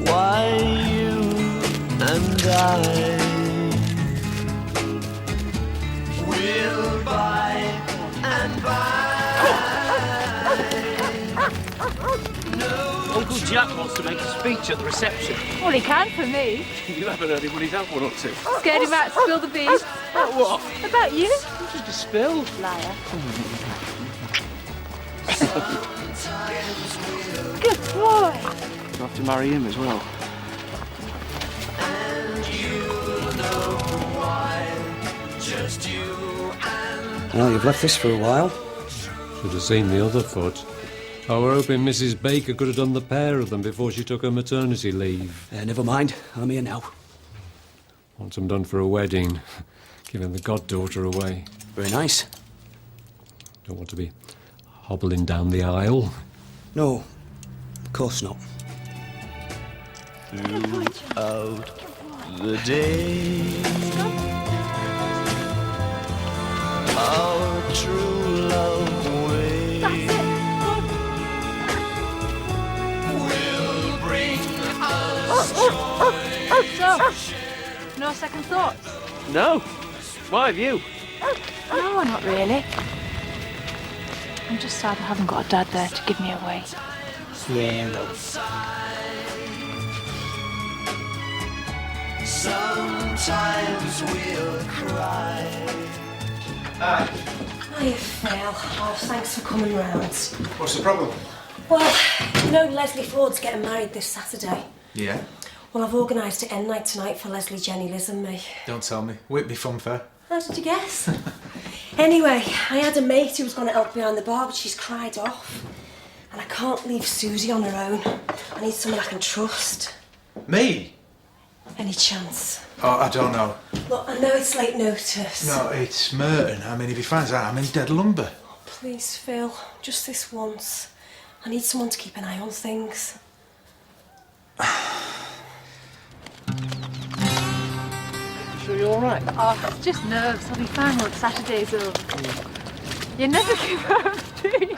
why you and I will by and by. Uncle Jack wants to make a speech at the reception. Well, he can for me. You haven't heard him when he's had one or two. Scared him out to spill the beans. What? About you? Just a spill. Liar. Good boy. You have to marry him as well. Well, you've left this for a while. Should have seen the other foot. I were hoping Mrs. Baker could have done the pair of them before she took her maternity leave. Never mind. I'm here now. Want them done for a wedding. Giving the goddaughter away. Very nice. Don't want to be hobbling down the aisle. No, of course not. Throughout the day, our true love way will bring us joy. So, no second thoughts? No. Why have you? No, not really. I'm just sad I haven't got a dad there to give me away. Yeah, no. Sometimes we'll cry. Hiya, Phil. Oh, thanks for coming round. What's the problem? Well, you know Leslie Ford's getting married this Saturday. Yeah? Well, I've organised an end night tonight for Leslie, Jenny, Liz and me. Don't tell me. Whitby Fun Fair. How did you guess? Anyway, I had a mate who was going to help behind the bar, but she's cried off. And I can't leave Susie on her own. I need someone I can trust. Me? Any chance? Oh, I don't know. Look, I know it's late notice. No, it's Merton. I mean, if he finds out I'm in dead lumber. Please, Phil, just this once. I need someone to keep an eye on things. Sure you're all right? Oh, it's just nerves. I'll be fine once Saturday's over. You never give up, do you?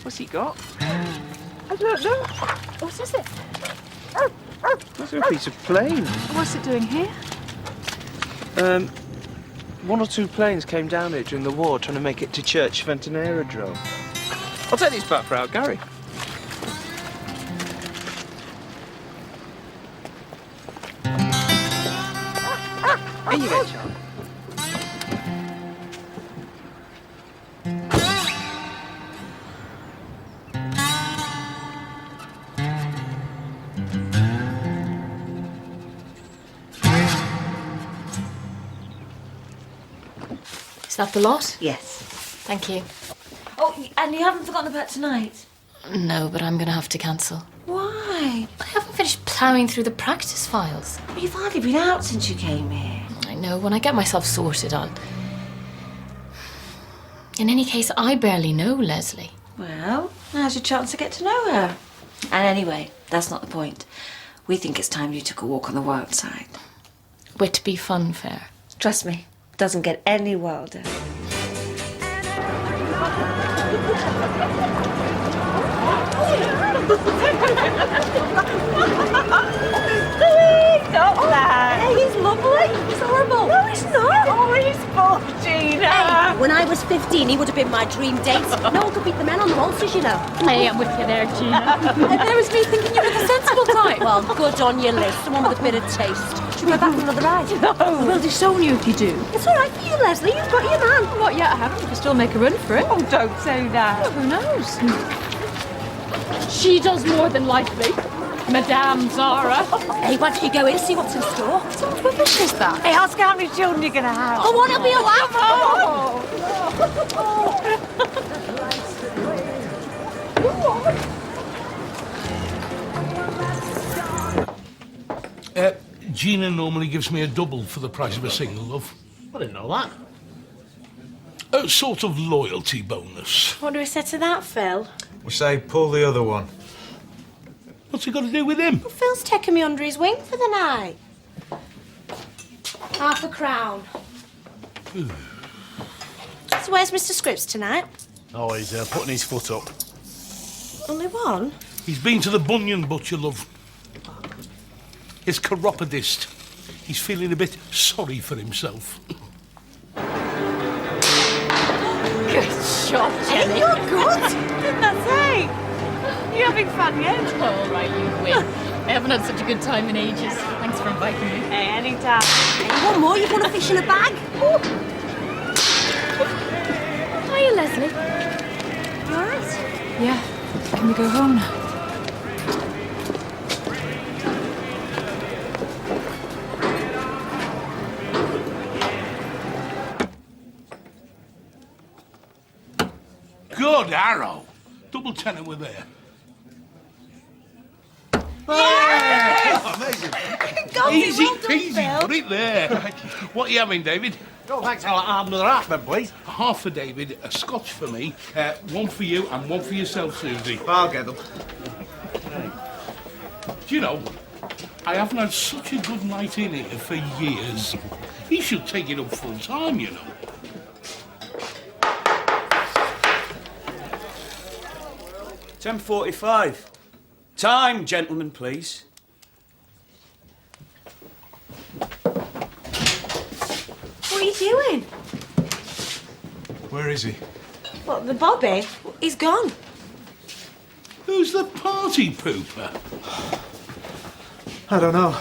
What's he got? I don't know. What is it? It's a piece of plane. What's it doing here? One or two planes came down here during the war trying to make it to Church Fenton Aerodrome. I'll take these back for our Gary. Here you go, Charlie. Is that the lot? Yes. Thank you. Oh, and you haven't forgotten about tonight? No, but I'm going to have to cancel. Why? I haven't finished ploughing through the practice files. Well, you've hardly been out since you came here. I know, when I get myself sorted, I'll... In any case, I barely know Leslie. Well, now's your chance to get to know her. And anyway, that's not the point. We think it's time you took a walk on the wild side. Whitby Fun Fair. Trust me, it doesn't get any wilder. Stop that! Hey, he's lovely. He's horrible. No, he's not. Oh, he's full, Gina. Hey, when I was 15, he would have been my dream date. No one could beat the men on the waltzers, you know. Hey, I'm with you there, Gina. And there was me thinking you were the sensible type. Well, good on your list. Someone with a bit of taste. Should we go back for another ride? No. We'll disown you if you do. It's all right for you, Leslie. You've got your man. Not yet, I haven't. You can still make a run for it. Oh, don't say that. Well, who knows? She does more than likely. Madame Zara. Hey, why don't you go in, see what's in store? What rubbish is that? Hey, ask how many children you're going to have. Oh, won't it be a laugh? Gina normally gives me a double for the price of a single, love. I didn't know that. A sort of loyalty bonus. What do we say to that, Phil? We say pull the other one. What's he got to do with him? Well, Phil's taking me under his wing for the night. £1/crown. So where's Mr. Scripps tonight? Oh, he's putting his foot up. Only one? He's been to the bunion butcher, love. His chiropodist. He's feeling a bit sorry for himself. Good shot, Jenny. You're good. Didn't I say? You having fun yet? All right, you win. I haven't had such a good time in ages. Thanks for inviting me. Hey, anytime. Hey, one more? You want a fish in a bag? Hiya, Leslie. You all right? Yeah. Can we go home now? Good arrow. Double tenor were there. Easy peasy, put it there. What are you having, David? Oh, thanks. I'll have another half, then, please. Half for David, a scotch for me, one for you and one for yourself, Susie. I'll get them. Do you know, I haven't had such a good night in here for years. He should take it up full time, you know. £10.45. Time, gentlemen, please. What are you doing? Where is he? What, the Bobby? He's gone. Who's the party pooper? I don't know.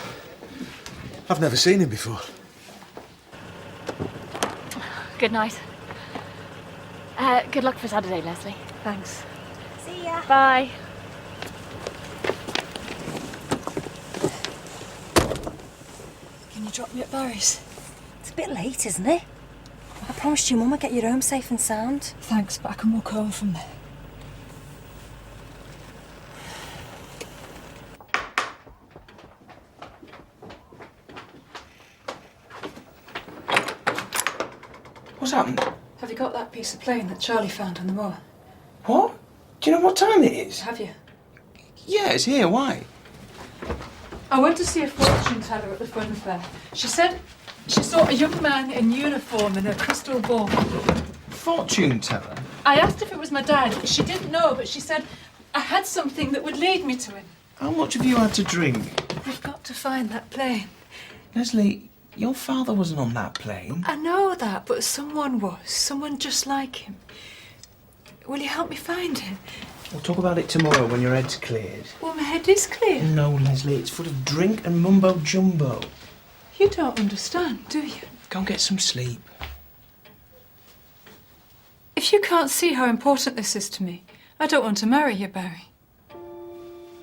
I've never seen him before. Good night. Good luck for Saturday, Leslie. Thanks. See ya. Bye. Can you drop me at Barry's? It's a bit late, isn't it? I promised you Mum I'd get you home safe and sound. Thanks, but I can walk home from there. What's happened? Have you got that piece of plane that Charlie found on the moor? What? Do you know what time it is? Have you? Yeah, it's here. Why? I went to see a fortune teller at the fun fair. She said she saw a young man in uniform and a crystal ball. Fortune teller? I asked if it was my dad. She didn't know, but she said I had something that would lead me to him. How much have you had to drink? We've got to find that plane. Leslie, your father wasn't on that plane. I know that, but someone was. Someone just like him. Will you help me find him? We'll talk about it tomorrow when your head's cleared. Well, my head is clear. No, Leslie, it's full of drink and mumbo jumbo. You don't understand, do you? Go and get some sleep. If you can't see how important this is to me, I don't want to marry you, Barry.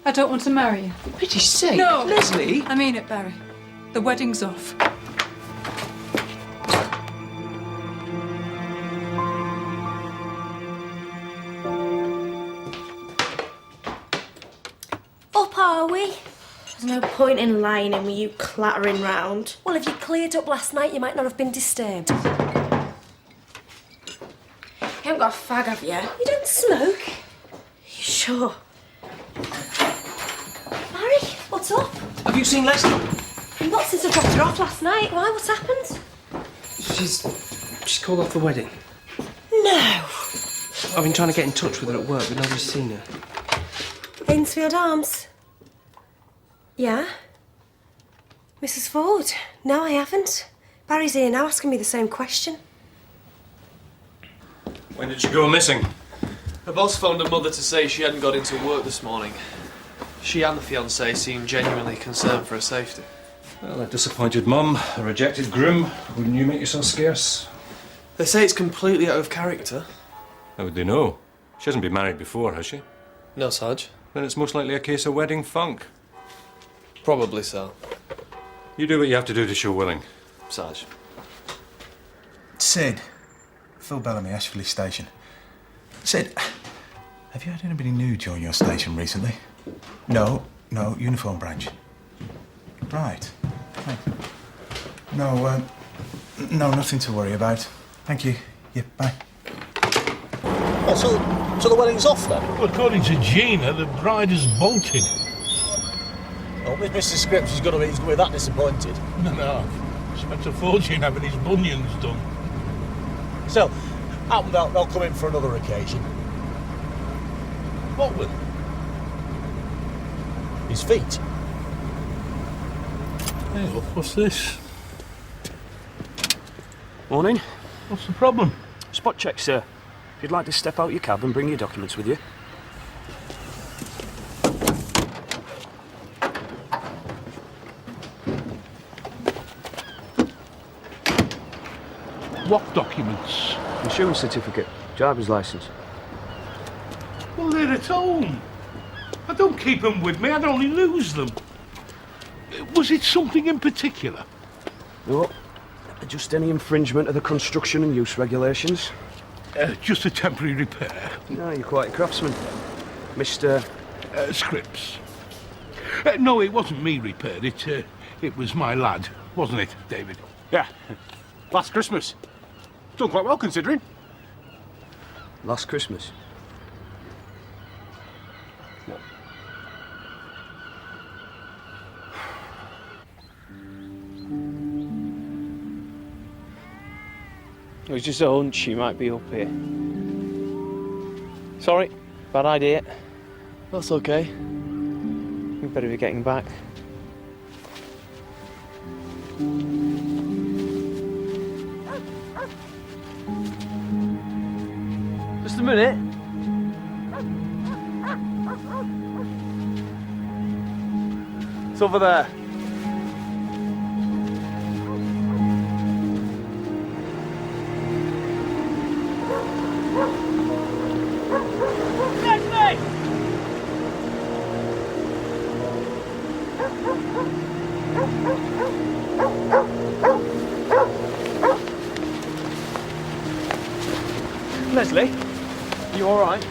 I don't want to marry you. For pity's sake, No! Leslie! I mean it, Barry. The wedding's off. Up, are we? There's no point in lying in with you clattering round. Well, if you cleared up last night, you might not have been disturbed. You haven't got a fag, have you? You don't smoke? You sure? Barry, what's up? Have you seen Leslie? Not since I dropped her off last night. Why? What's happened? She's called off the wedding. No. I've been trying to get in touch with her at work, but nobody's seen her. Ainsfield Arms. Yeah? Mrs. Ford? No, I haven't. Barry's here now asking me the same question. When did she go missing? Her boss phoned her mother to say she hadn't got into work this morning. She and the fiancé seemed genuinely concerned for her safety. Well, a disappointed mum, a rejected groom. Wouldn't you make yourself scarce? They say it's completely out of character. How would they know? She hasn't been married before, has she? No, Sarge. Then it's most likely a case of wedding funk. Probably so. You do what you have to do to show willing. Sarge. Sid. Phil Bellamy, Ashford Station. Sid, have you had anybody new join your station recently? No, uniform branch. Right. No, nothing to worry about. Thank you. Yeah, bye. Oh, so the wedding's off then? Well, according to Gina, the bride has bolted. Oh, Mr. Scripps is going to be that disappointed. No. Spent a fortune having his bunions done. So, Happen they'll come in for another occasion. What will? His feet. Hey, look, what's this? Morning. What's the problem? Spot check, sir. If you'd like to step out your cab and bring your documents with you. What documents? Insurance certificate, driver's license. Well, they're at home. I don't keep them with me, I'd only lose them. Was it something in particular? No, just any infringement of the construction and use regulations. Just a temporary repair. No, you're quite a craftsman. Mr. Scripps. No, it wasn't me repaired it. It was my lad, wasn't it, David? Yeah. Last Christmas. Done quite well, considering. Last Christmas? What? It was just a hunch she might be up here. Sorry, bad idea. That's okay. We better be getting back. Just a minute. It's over there. Leslie, you all right?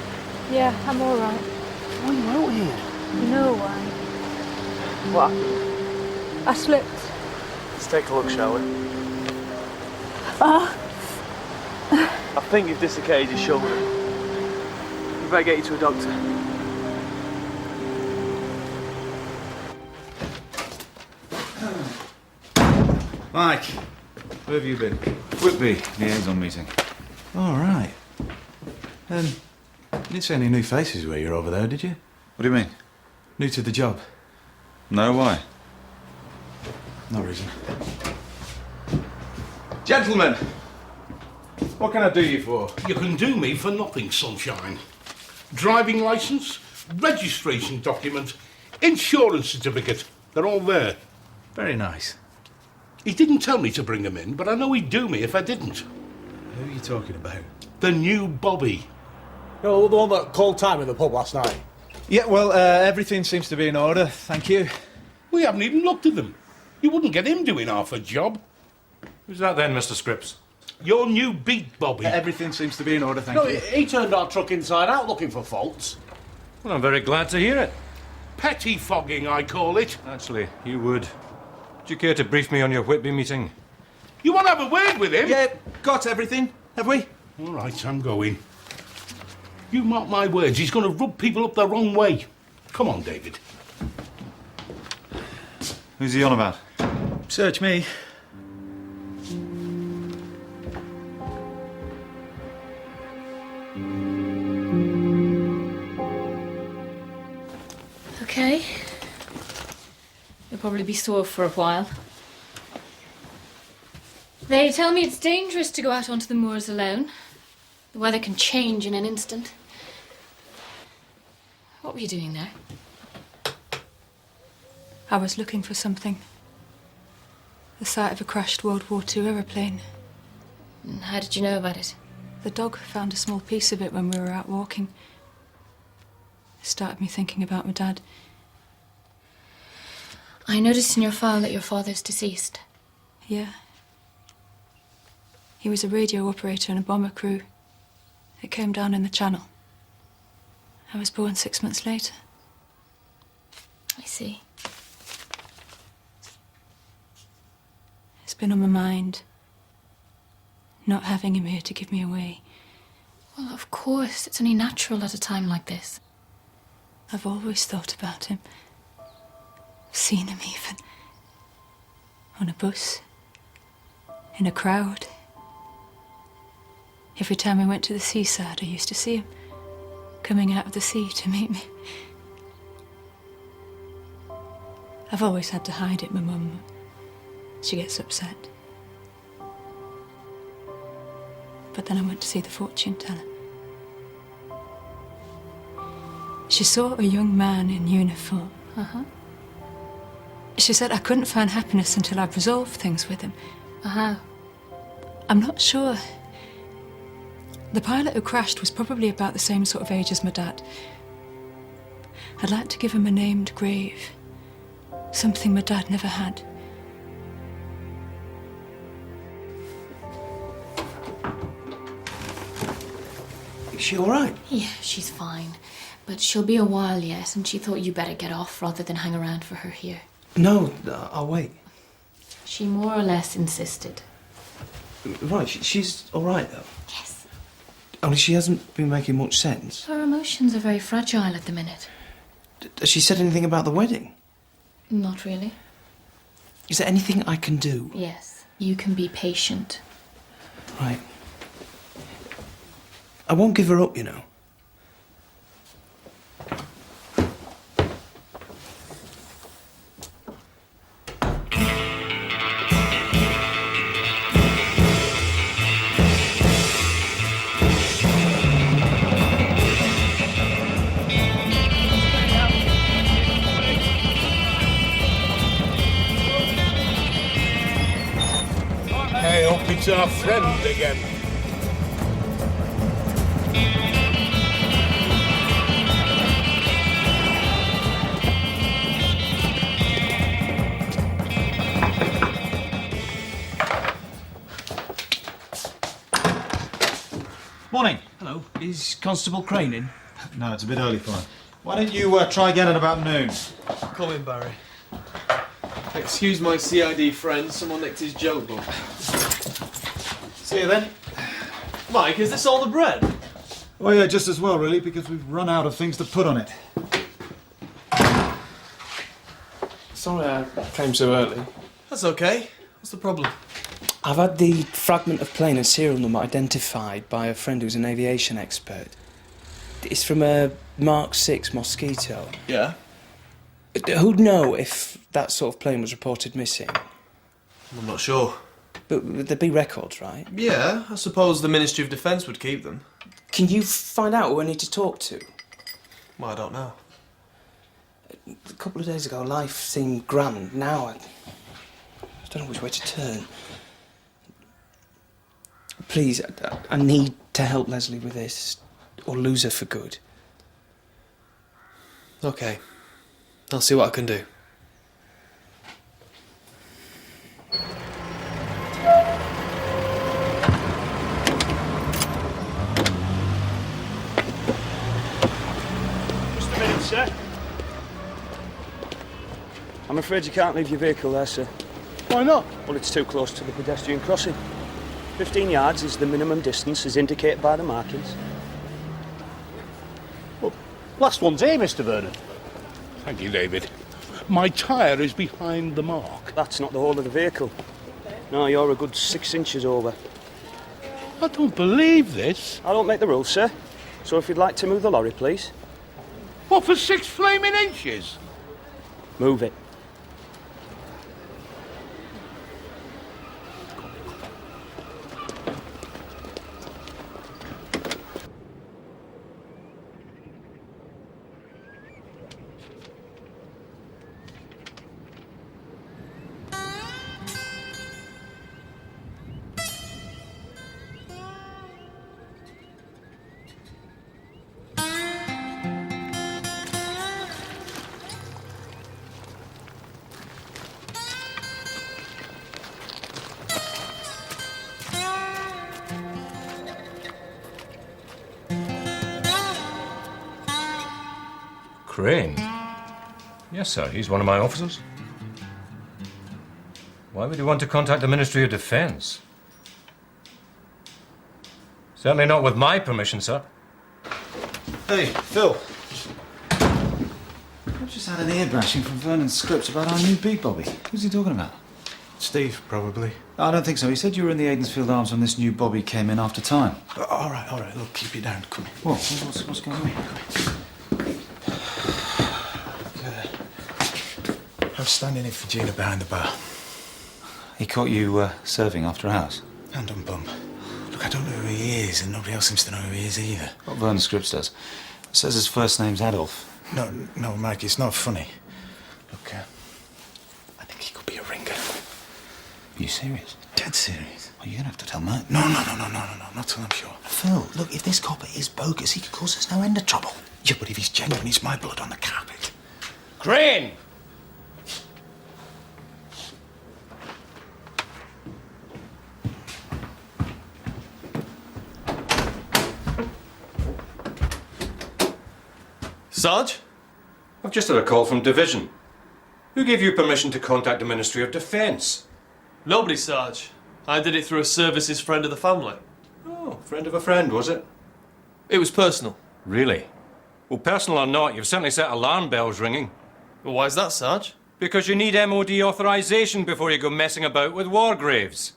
Yeah, I'm all right. Why are you out here? You know why? What happened? I slipped. Let's take a look, shall we? I think you've dislocated your shoulder. We better get you to a doctor. Mike, where have you been? Whitby, liaison meeting. All right. You didn't see any new faces while you're over there, did you? What do you mean? New to the job. No, why? No reason. Gentlemen, what can I do you for? You can do me for nothing, sunshine. Driving licence, registration document, insurance certificate. They're all there. Very nice. He didn't tell me to bring them in, but I know he'd do me if I didn't. Who are you talking about? The new Bobby. No, the one that called time in the pub last night. Yeah, well, everything seems to be in order, thank you. We haven't even looked at them. You wouldn't get him doing half a job. Who's that then, Mr. Scripps? Your new beat, Bobby. Everything seems to be in order, thank No, you. he turned our truck inside out looking for faults. Well, I'm very glad to hear it. Pettifogging, I call it. Actually, you would. Would you care to brief me on your Whitby meeting? You want to have a word with him? Yeah, got everything, have we? All right, I'm going. You mark my words, he's going to rub people up the wrong way. Come on, David. Who's he on about? Search me. Okay. You'll probably be sore for a while. They tell me it's dangerous to go out onto the moors alone. The weather can change in an instant. What were you doing there? I was looking for something. The site of a crashed World War II aeroplane. And how did you know about it? The dog found a small piece of it when we were out walking. It started me thinking about my dad. I noticed in your file that your father's deceased. Yeah. He was a radio operator in a bomber crew. It came down in the Channel. I was born 6 months later. I see. It's been on my mind, not having him here to give me away. Well, of course. It's only natural at a time like this. I've always thought about him. Seen him even. On a bus. In a crowd. Every time we went to the seaside, I used to see him coming out of the sea to meet me. I've always had to hide it, my mum. She gets upset. But then I went to see the fortune teller. She saw a young man in uniform. Uh-huh. She said I couldn't find happiness until I'd resolved things with him. Uh-huh. I'm not sure. The pilot who crashed was probably about the same sort of age as my dad. I'd like to give him a named grave. Something my dad never had. Is she all right? Yeah, she's fine. But she'll be a while yet, and she thought you better get off rather than hang around for her here. No, I'll wait. She more or less insisted. Right, she's all right, though? Yes. Only she hasn't been making much sense. Her emotions are very fragile at the minute. Has she said anything about the wedding? Not really. Is there anything I can do? Yes. You can be patient. Right. I won't give her up, you know. I hope it's our friend again. Morning. Hello. Is Constable Crane in? No, it's a bit early for him. Why don't you try again at about noon? Come in, Barry. Excuse my CID friend, someone nicked his joke book. See you then. Mike, is this all the bread? Well, yeah, just as well, really, because we've run out of things to put on it. Sorry I came so early. That's okay. What's the problem? I've had the fragment of plane and serial number identified by a friend who's an aviation expert. It's from a Mark 6 Mosquito. Yeah? Who'd know if that sort of plane was reported missing? I'm not sure. But would there be records, right? Yeah, I suppose the Ministry of Defence would keep them. Can you find out who I need to talk to? Well, I don't know. A couple of days ago, life seemed grand. Now I don't know which way to turn. Please, I need to help Leslie with this, or lose her for good. Okay. I'll see what I can do. Just a minute, sir. I'm afraid you can't leave your vehicle there, sir. Why not? Well, it's too close to the pedestrian crossing. 15 yards is the minimum distance as indicated by the markings. Well, last one's here, Mr. Vernon. Thank you, David. My tyre is behind the mark. That's not the whole of the vehicle. No, you're a good 6 inches over. I don't believe this. I don't make the rules, sir. So if you'd like to move the lorry, please. What, for 6 flaming inches? Move it. Crane? Yes, sir. He's one of my officers. Why would you want to contact the Ministry of Defence? Certainly not with my permission, sir. Hey, Phil. I've just had an ear bashing from Vernon Scripps about our new beat, Bobby. Who's he talking about? Steve, probably. I don't think so. He said you were in the Aidensfield Arms when this new Bobby came in after time. All right. Look, keep it down. Come in. What's going on? I was standing in for Gina behind the bar. He caught you serving after hours? Hand on bum. Look, I don't know who he is, and nobody else seems to know who he is either. What Vernon Scripps does. It says his first name's Adolf. No, Mike, it's not funny. Look, I think he could be a ringer. Are you serious? Dead serious. Well, you're gonna have to tell Mike. No, not till I'm sure. Phil, look, if this copper is bogus, he could cause us no end of trouble. Yeah, but if he's genuine, it's my blood on the carpet. Crane! Sarge? I've just had a call from Division. Who gave you permission to contact the Ministry of Defence? Nobody, Sarge. I did it through a services friend of the family. Oh, friend of a friend, was it? It was personal. Really? Well, personal or not, you've certainly set alarm bells ringing. Well, why's that, Sarge? Because you need MOD authorisation before you go messing about with war graves.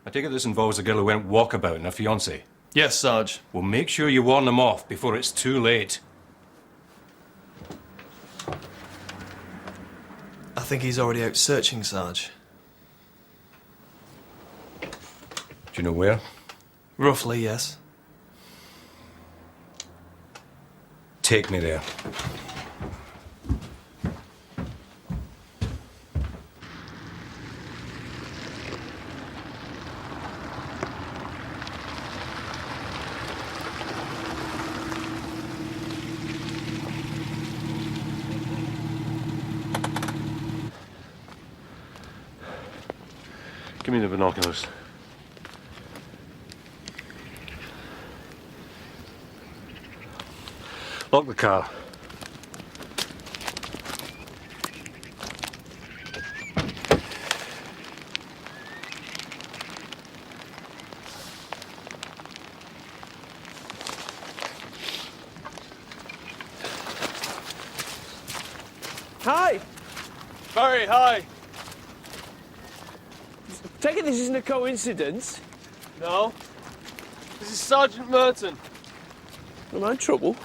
I take it this involves a girl who went walkabout and her fiancé. Yes, Sarge. Well, make sure you warn them off before it's too late. I think he's already out searching, Sarge. Do you know where? Roughly, yes. Take me there. Give me the binoculars. Lock the car. Hi! Barry, hi. Take it this isn't a coincidence. No. This is Sergeant Merton. Am I in trouble?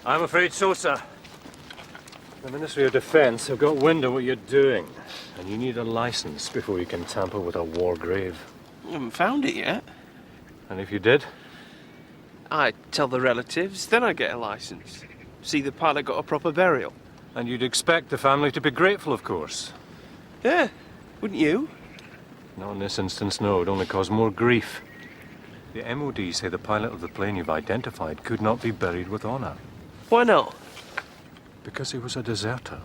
I'm afraid so, sir. The Ministry of Defence have got wind of what you're doing, and you need a licence before you can tamper with a war grave. I haven't found it yet. And if you did? I'd tell the relatives, then I'd get a licence. See the pilot got a proper burial. And you'd expect the family to be grateful, of course. Yeah, wouldn't you? Not in this instance, no. It would only cause more grief. The MOD say the pilot of the plane you've identified could not be buried with honour. Why not? Because he was a deserter.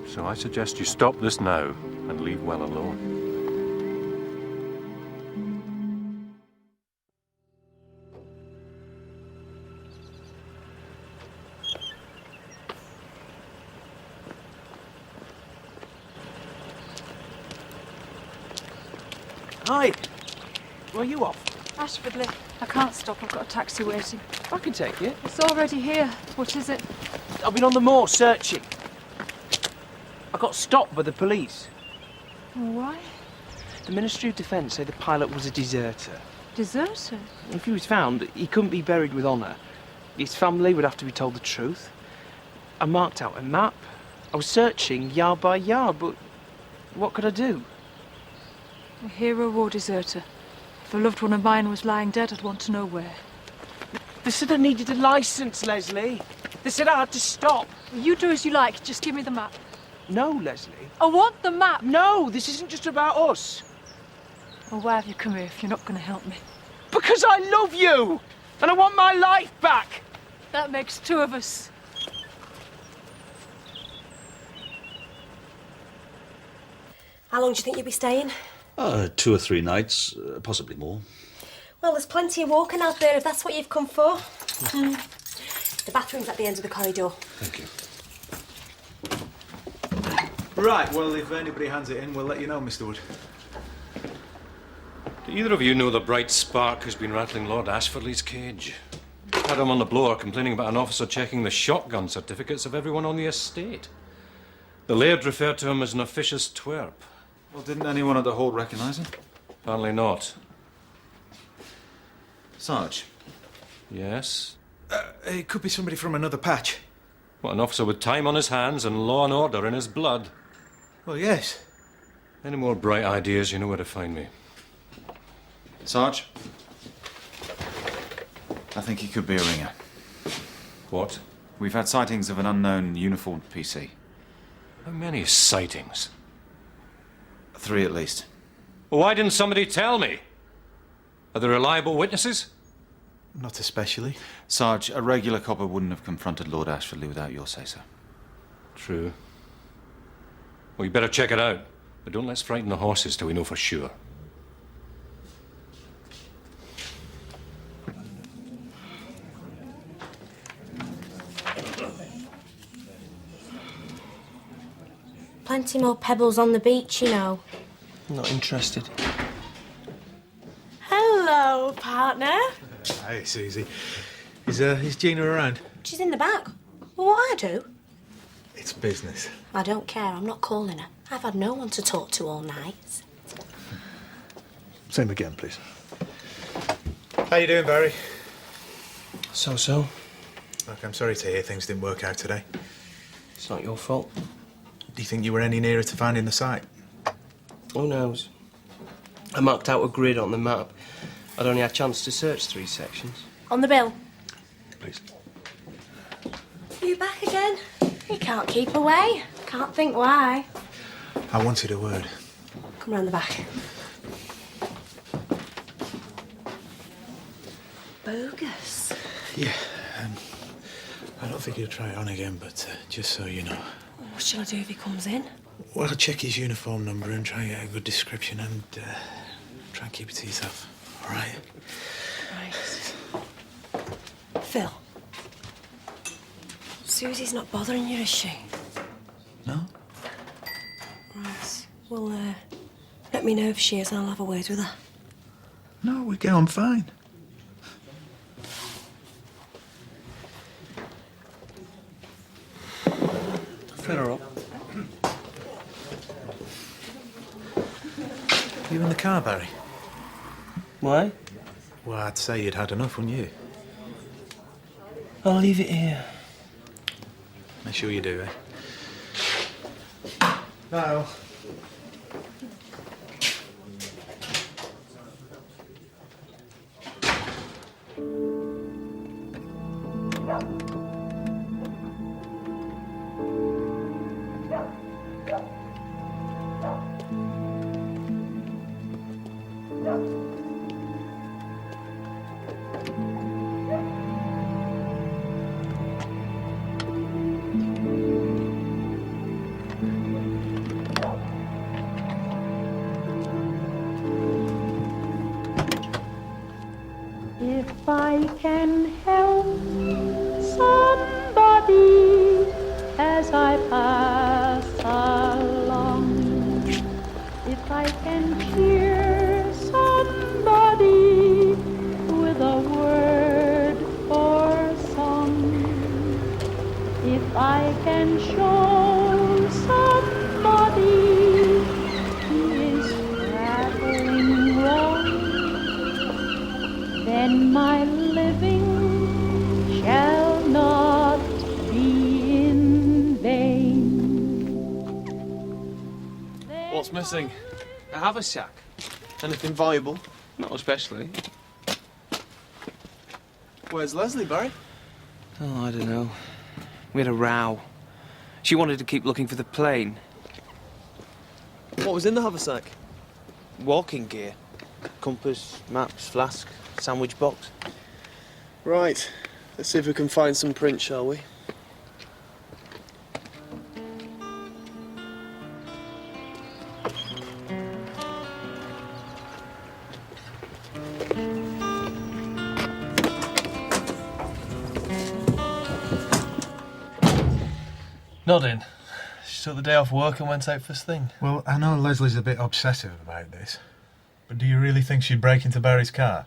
So I suggest you stop this now and leave well alone. Hi. Where are you off? Ashfordley. I can't stop. I've got a taxi waiting. I can take you. It's already here. What is it? I've been on the moor searching. I got stopped by the police. Why? The Ministry of Defence say the pilot was a deserter. Deserter? If he was found, he couldn't be buried with honour. His family would have to be told the truth. I marked out a map. I was searching yard by yard, but what could I do? A hero or deserter? If a loved one of mine was lying dead, I'd want to know where. They said I needed a licence, Leslie. They said I had to stop. You do as you like. Just give me the map. No, Leslie. I want the map. No, this isn't just about us. Well, why have you come here if you're not going to help me? Because I love you! And I want my life back! That makes two of us. How long do you think you'll be staying? 2 or 3 nights, possibly more. Well, there's plenty of walking out there if that's what you've come for. The bathroom's at the end of the corridor. Thank you. Right, well, if anybody hands it in, we'll let you know, Mr. Wood. Do either of you know the bright spark who's been rattling Lord Ashfordley's cage? Had him on the blower complaining about an officer checking the shotgun certificates of everyone on the estate. The laird referred to him as an officious twerp. Well, didn't anyone at the Halt recognise him? Apparently not. Sarge? Yes? It could be somebody from another patch. What, an officer with time on his hands and law and order in his blood? Well, yes. Any more bright ideas, you know where to find me. Sarge? I think he could be a ringer. What? We've had sightings of an unknown uniformed PC. How many sightings? 3 at least. Well, why didn't somebody tell me? Are there reliable witnesses? Not especially. Sarge, a regular copper wouldn't have confronted Lord Ashfordley without your say-so. True. Well, you better check it out. But don't let's frighten the horses till we know for sure. Plenty more pebbles on the beach, you know. Not interested. Hello, partner. Hey, Susie. Is Gina around? She's in the back. Well, what I do? It's business. I don't care. I'm not calling her. I've had no one to talk to all night. Same again, please. How you doing, Barry? So-so. Look, I'm sorry to hear things didn't work out today. It's not your fault. Do you think you were any nearer to finding the site? Who knows? I marked out a grid on the map. I'd only had a chance to search 3 sections. On the bill. Please. You back again? You can't keep away. Can't think why. I wanted a word. Come round the back. Bogus. Yeah, I don't think he'll try it on again, but just so you know. What shall I do if he comes in? Well, check his uniform number and try and get a good description and try and keep it to yourself. All right? Right. Phil. Susie's not bothering you, is she? No. Right. Well, let me know if she is and I'll have a word with her. No, we get on fine. Fill her up. You in the car, Barry? Why? Well, I'd say you'd had enough, wouldn't you? I'll leave it here. Make sure you do, eh? No. If I can help somebody as I pass along, if I can cheer somebody with a word or song, if I can show somebody he is traveling wrong, then my living shall not be in vain. What's missing? A haversack. Anything valuable? Not especially. Where's Leslie, Barry? Oh, I don't know. We had a row. She wanted to keep looking for the plane. What was in the haversack? Walking gear. Compass, maps, flask, sandwich box. Right. Let's see if we can find some prints, shall we? Nodding. She took the day off work and went out first thing. Well, I know Leslie's a bit obsessive about this, but do you really think she'd break into Barry's car?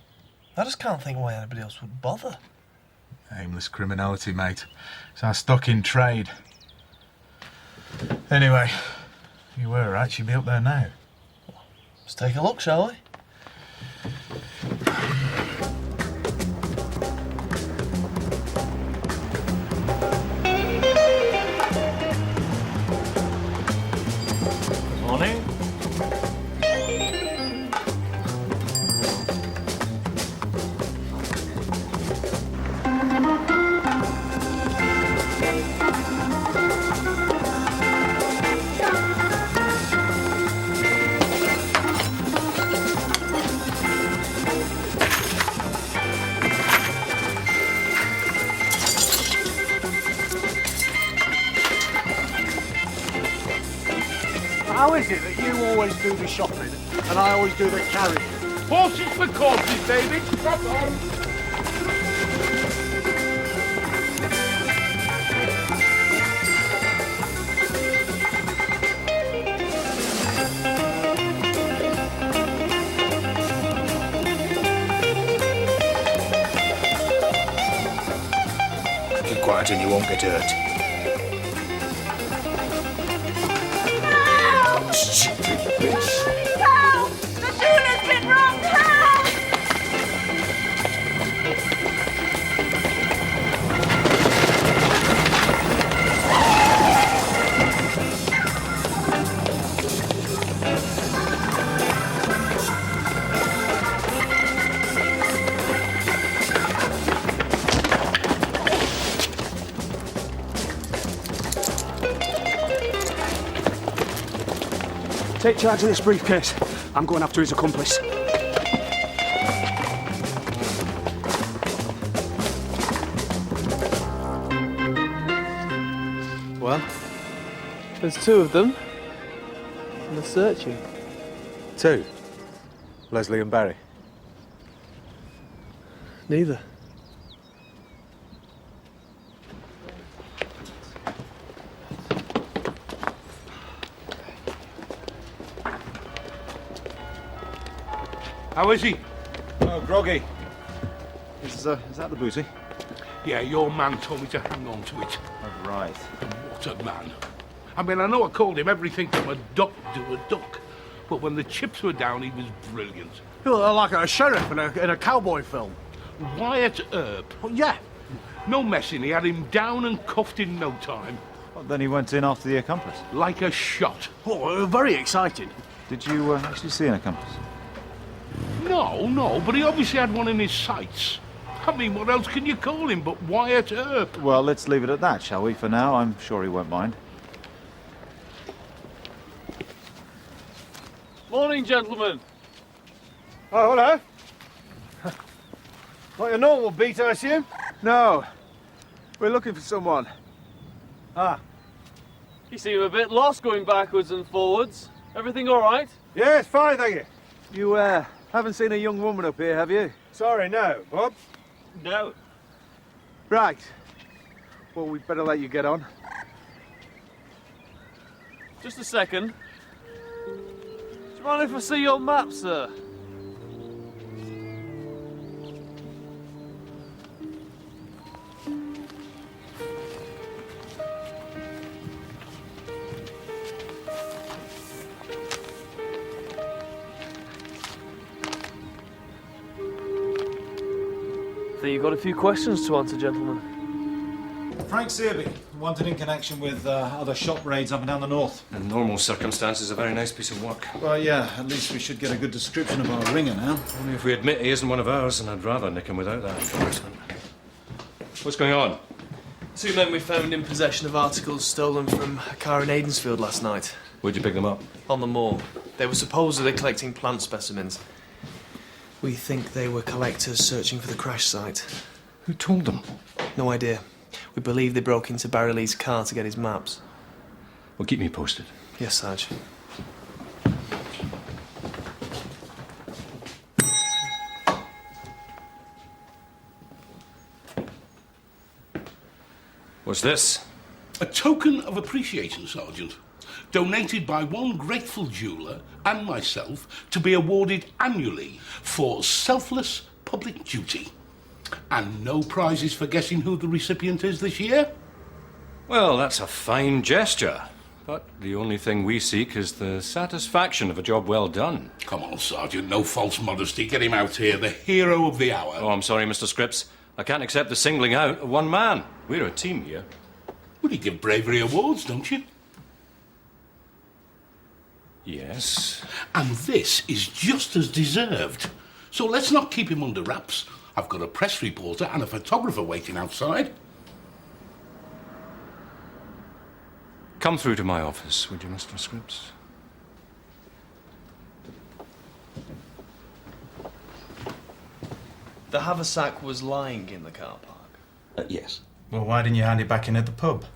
I just can't think why anybody else would bother. Aimless criminality, mate. It's our stock in trade. Anyway, you were right. She'd be up there now. Let's take a look, shall we? Morning. How is it that you always do the shopping and I always do the carrying? Horses for courses, David. Stop on. Keep quiet and you won't get hurt. Help! The tuna's been robbed! Help! Take charge of this briefcase. I'm going after his accomplice. Well, there's two of them. And they're searching. Two? Leslie and Barry. Neither. How is he? Oh, groggy. Is that the booty? Yeah, your man told me to hang on to it. Oh, right. And what a man. I mean, I know I called him everything from a duck to a duck, but when the chips were down, he was brilliant. You're like a sheriff in a cowboy film. Wyatt Earp. Oh, yeah. No messing, he had him down and cuffed in no time. Well, then he went in after the accomplice. Like a shot. Oh, very exciting. Did you actually see an accomplice? No, but he obviously had one in his sights. I mean, what else can you call him but Wyatt Earp? Well, let's leave it at that, shall we, for now? I'm sure he won't mind. Morning, gentlemen. Oh, hello. Not your normal beat, I assume? No. We're looking for someone. Ah. You seem a bit lost going backwards and forwards. Everything all right? Yes, fine, thank you. You, haven't seen a young woman up here, have you? Sorry, no. Bob? No. Right. Well, we'd better let you get on. Just a second. Do you mind if I see your map, sir? I think you've got a few questions to answer, gentlemen. Frank Searby, wanted in connection with other shop raids up and down the north. In normal circumstances, a very nice piece of work. Well, yeah, at least we should get a good description of our ringer now. Only if we admit he isn't one of ours, and I'd rather nick him without that endorsement. What's going on? Two men we found in possession of articles stolen from a car in Aidensfield last night. Where'd you pick them up? On the moor. They were supposedly collecting plant specimens. We think they were collectors searching for the crash site. Who told them? No idea. We believe they broke into Barry Lee's car to get his maps. Well, keep me posted. Yes, Sarge. What's this? A token of appreciation, Sergeant. Donated by one grateful jeweller and myself to be awarded annually for selfless public duty. And no prizes for guessing who the recipient is this year? Well, that's a fine gesture. But the only thing we seek is the satisfaction of a job well done. Come on, Sergeant, no false modesty. Get him out here, the hero of the hour. Oh, I'm sorry, Mr. Scripps. I can't accept the singling out of one man. We're a team here. Well, you give bravery awards, don't you? Yes. And this is just as deserved. So let's not keep him under wraps. I've got a press reporter and a photographer waiting outside. Come through to my office, would you, Mr. Scripps? The haversack was lying in the car park. Yes. Well, why didn't you hand it back in at the pub?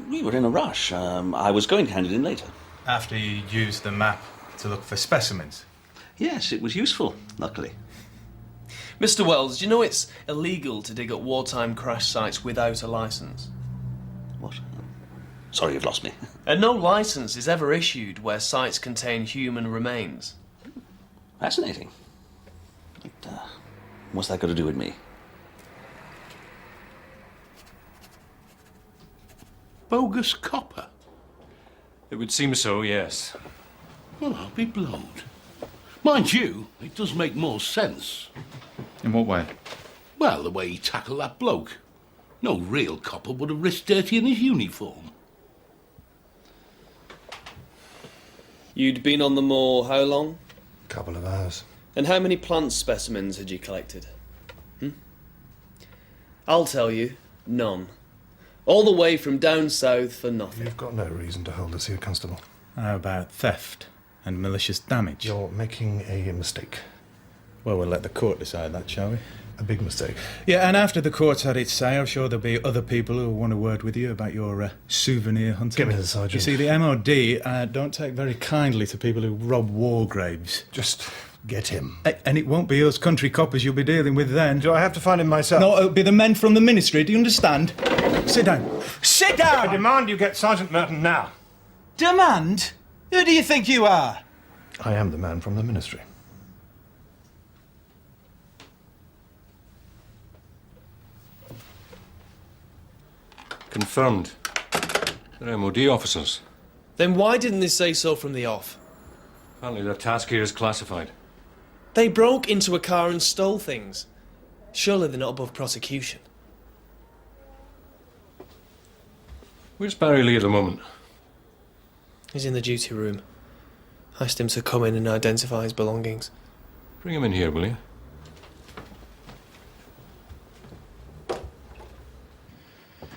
We were in a rush. I was going to hand it in later. After you used the map to look for specimens? Yes, it was useful, luckily. Mr. Wells, do you know it's illegal to dig at wartime crash sites without a licence? What? Sorry, you've lost me. And no licence is ever issued where sites contain human remains. Fascinating. But, what's that got to do with me? Bogus copper? It would seem so, yes. Well, I'll be blowed. Mind you, it does make more sense. In what way? Well, the way he tackled that bloke. No real copper would have risked dirtying his uniform. You'd been on the moor how long? Couple of hours. And how many plant specimens had you collected? I'll tell you, none. All the way from down south for nothing. You've got no reason to hold us here, Constable. How about theft and malicious damage? You're making a mistake. Well, we'll let the court decide that, shall we? A big mistake. Yeah, and after the court's had its say, I'm sure there'll be other people who will want a word with you about your souvenir hunting. Give me the sergeant. You see, the MOD don't take very kindly to people who rob war graves. Just get him. And it won't be us country coppers you'll be dealing with then. Do I have to find him myself? No, it'll be the men from the ministry, do you understand? Sit down. Sit down! I demand you get Sergeant Merton now. Demand? Who do you think you are? I am the man from the ministry. Confirmed. They're MOD officers. Then why didn't they say so from the off? Apparently their task here is classified. They broke into a car and stole things. Surely they're not above prosecution. Where's Barry Lee at the moment? He's in the duty room. Asked him to come in and identify his belongings. Bring him in here, will you?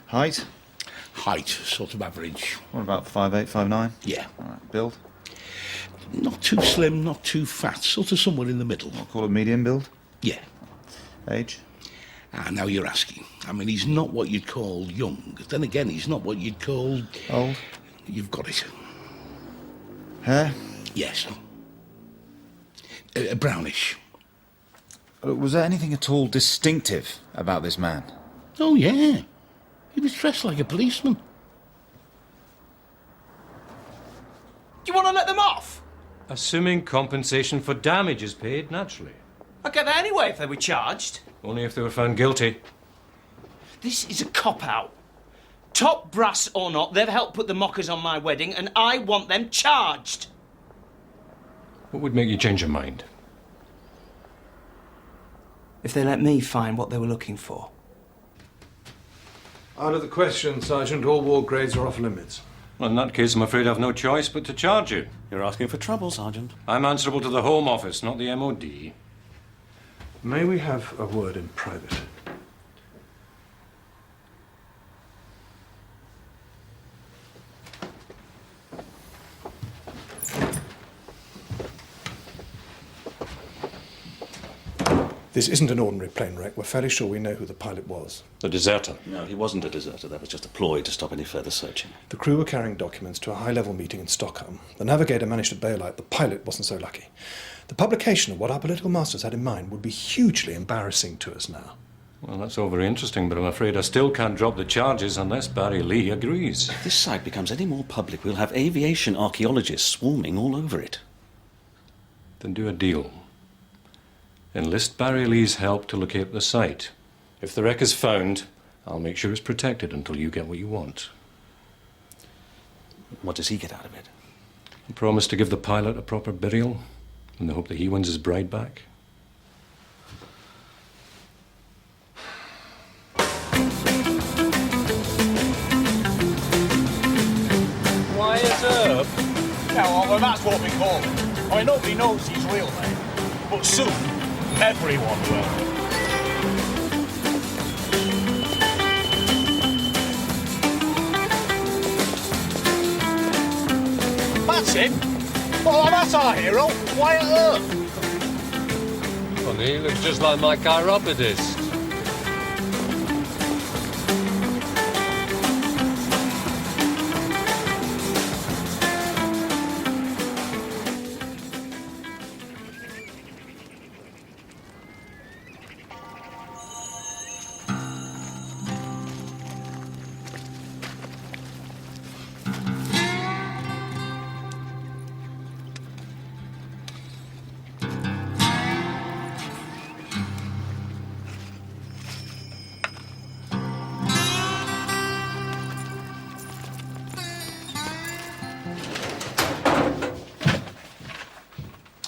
Height? Height, sort of average. What about 5'8", 5'9"? Yeah. All right. Build? Not too slim, not too fat, sort of somewhere in the middle. I'll call it medium build? Yeah. Age? Now you're asking. I mean, he's not what you'd call young. Then again, he's not what you'd call... Old? You've got it. Hair? Yes. Brownish. Was there anything at all distinctive about this man? Oh, yeah. He was dressed like a policeman. Do you want to let them off? Assuming compensation for damage is paid, naturally. I'd get that anyway if they were charged. Only if they were found guilty. This is a cop-out. Top brass or not, they've helped put the mockers on my wedding, and I want them charged. What would make you change your mind? If they let me find what they were looking for. Out of the question, Sergeant. All war grades are off limits. Well, in that case, I'm afraid I've no choice but to charge you. You're asking for trouble, Sergeant. I'm answerable to the Home Office, not the MOD. May we have a word in private? This isn't an ordinary plane wreck. We're fairly sure we know who the pilot was. The deserter? No, he wasn't a deserter. That was just a ploy to stop any further searching. The crew were carrying documents to a high-level meeting in Stockholm. The navigator managed to bail out. The pilot wasn't so lucky. The publication of what our political masters had in mind would be hugely embarrassing to us now. Well, that's all very interesting, but I'm afraid I still can't drop the charges unless Barry Lee agrees. If this site becomes any more public, we'll have aviation archaeologists swarming all over it. Then do a deal. Enlist Barry Lee's help to locate the site. If the wreck is found, I'll make sure it's protected until you get what you want. What does he get out of it? He promised to give the pilot a proper burial in the hope that he wins his bride back. Wyatt Earp? Yeah, well, that's what we call him. I mean, nobody knows his real name, but soon everyone will. That's him. Well, that's our hero, Wyatt Earp. Funny, he looks just like my chiropodist.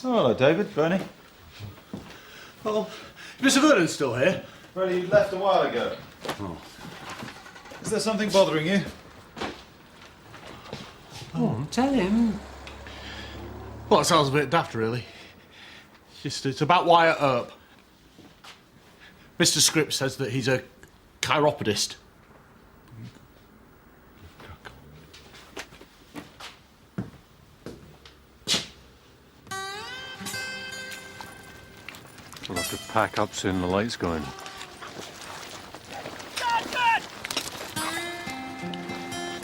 Oh, hello, David, Bernie. Oh, Mr. Vernon's still here? Well, he left a while ago. Oh. Is there something bothering you? Oh, tell him. Well, it sounds a bit daft, really. It's about Wyatt Earp. Mr. Scripps says that he's a chiropodist. We'll have to pack up soon, the light's going.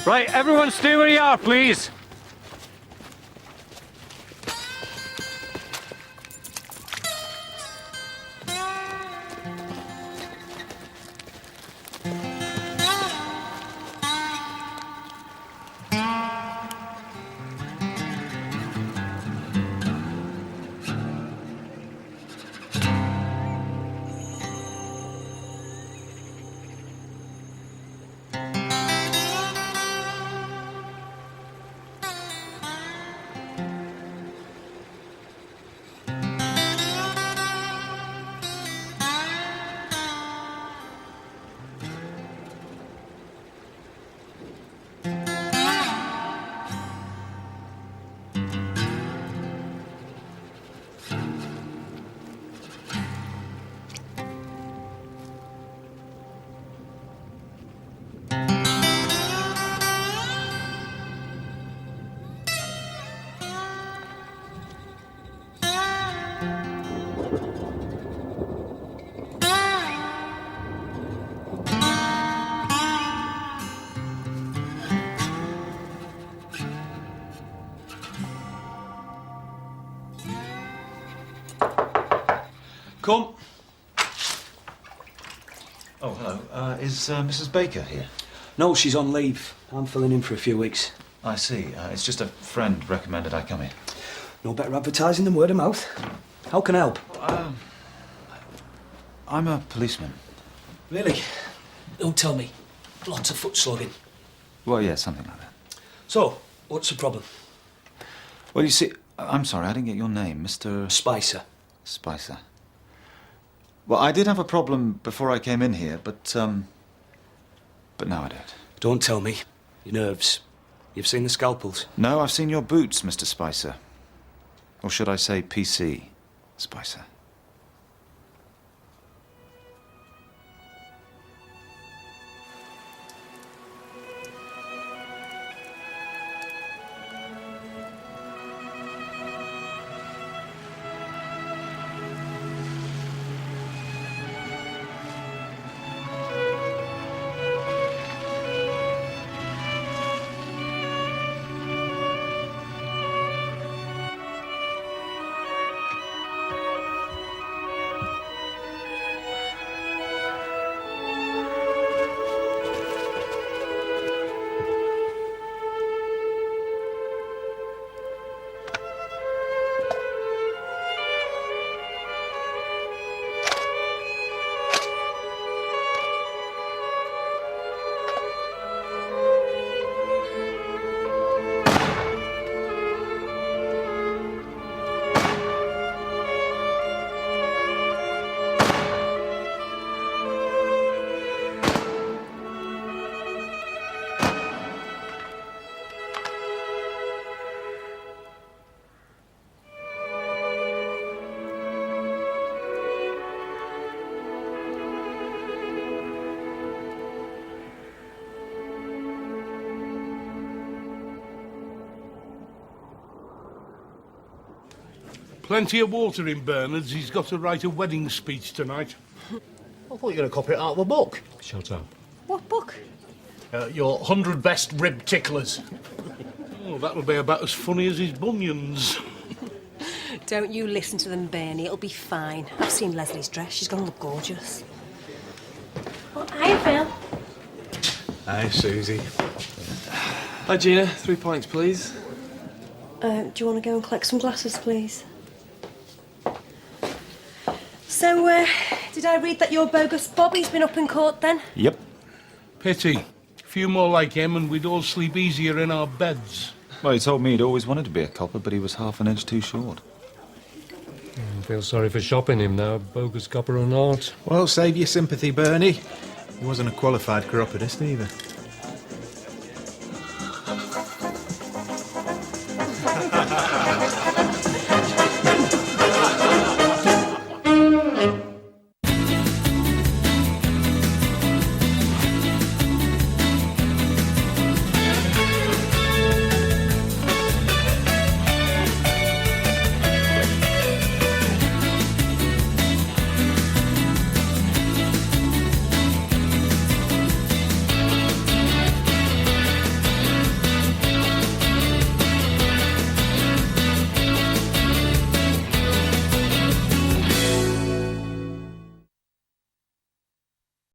Right, everyone stay where you are, please. Come. Oh, hello. Is Mrs. Baker here? No, she's on leave. I'm filling in for a few weeks. I see. It's just a friend recommended I come here. No better advertising than word of mouth. How can I help? I'm a policeman. Really? Don't tell me. Lots of foot slogging. Well, yeah, something like that. So, what's the problem? Well, you see, I'm sorry, I didn't get your name, Mr. Spicer. Spicer. Well, I did have a problem before I came in here, but now I don't. Don't tell me. Your nerves. You've seen the scalpels? No, I've seen your boots, Mr. Spicer. Or should I say PC, Spicer. Plenty of water in Bernard's. He's got to write a wedding speech tonight. I thought you were going to copy it out of a book. Shut up. What book? Your 100 best rib ticklers. Oh, that'll be about as funny as his bunions. Don't you listen to them, Bernie. It'll be fine. I've seen Leslie's dress. She's going to look gorgeous. Well, hi, Phil. Hi, Susie. Hi, Gina. 3 pints, please. Do you want to go and collect some glasses, please? So, did I read that your bogus Bobby's been up in court then? Yep. Pity. A few more like him and we'd all sleep easier in our beds. Well, he told me he'd always wanted to be a copper, but he was half an inch too short. I feel sorry for shopping him now, bogus copper or not. Well, save your sympathy, Bernie. He wasn't a qualified chiropodist either.